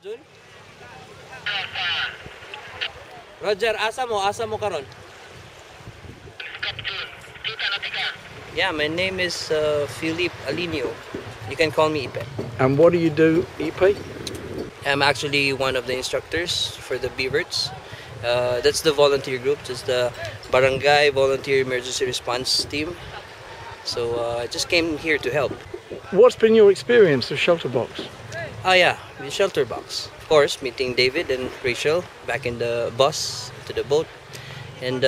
Jun? Roger, asa mo karon? Yeah, my name is Philippe Alinio. You can call me Ipe. And what do you do, EP? I'm actually one of the instructors for the Beavers. That's the volunteer group, just the Barangay Volunteer Emergency Response Team. So I just came here to help. What's been your experience of ShelterBox? Yeah, the ShelterBox. Of course, meeting David and Rachel back in the bus to the boat, and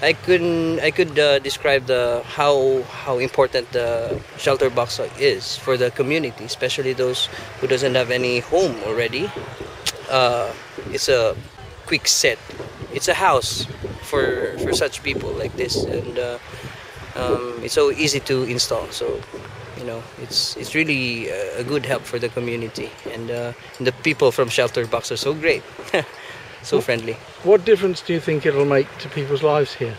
I could describe how important the ShelterBox is for the community, especially those who doesn't have any home already. It's a quick set. It's a house for such people like this, and it's so easy to install. So it's really a good help for the community, and the people from ShelterBox are so great. So friendly. What difference do you think it'll make to people's lives here?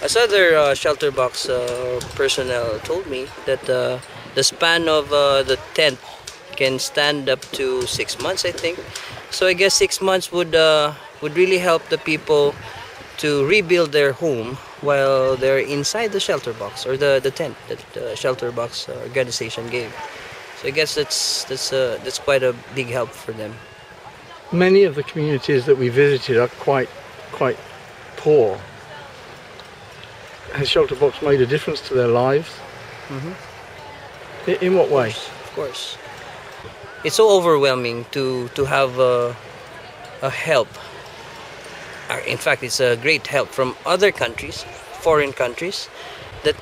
As other ShelterBox personnel told me, that the span of the tent can stand up to 6 months, I think. So I guess 6 months would really help the people to rebuild their home while they're inside the ShelterBox, or the tent that the ShelterBox organization gave. So I guess that's quite a big help for them. Many of the communities that we visited are quite poor. Has ShelterBox made a difference to their lives? Mm-hmm. In what way? Of course. It's so overwhelming to have a help. In fact, it's a great help from other countries, foreign countries, that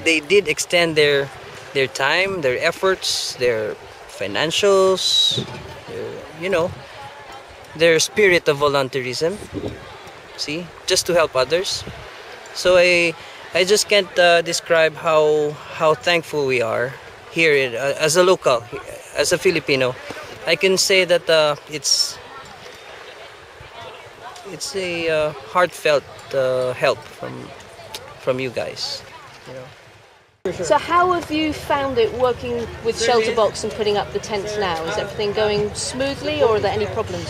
they did extend their time, their efforts, their financials, their spirit of volunteerism. See, just to help others. So I just can't describe how thankful we are here as a local, as a Filipino. I can say that it's a heartfelt help from you guys. So how have you found it working with ShelterBox and putting up the tents now? Is everything going smoothly, or are there any problems?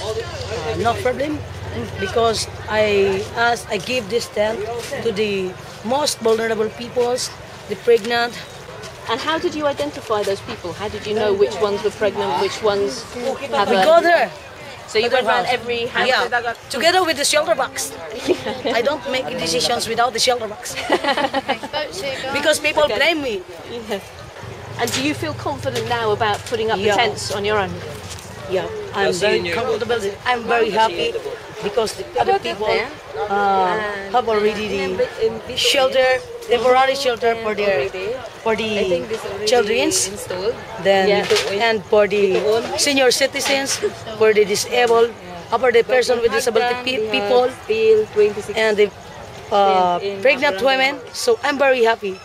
No problem, because I give this tent to the most vulnerable peoples, the pregnant. And how did you identify those people? How did you know which ones were pregnant, which ones have We go there. So you went around every house? Yeah, together with the ShelterBox. I don't make decisions without the ShelterBox. Because people blame me. Yeah. And do you feel confident now about putting up the tents on your own? Yeah, I'm very comfortable. I'm very happy because the other people have already the shelter, temporary shelter for the children, then and for the senior citizens, for the disabled, for the person with disability people, and the pregnant women. So I'm very happy.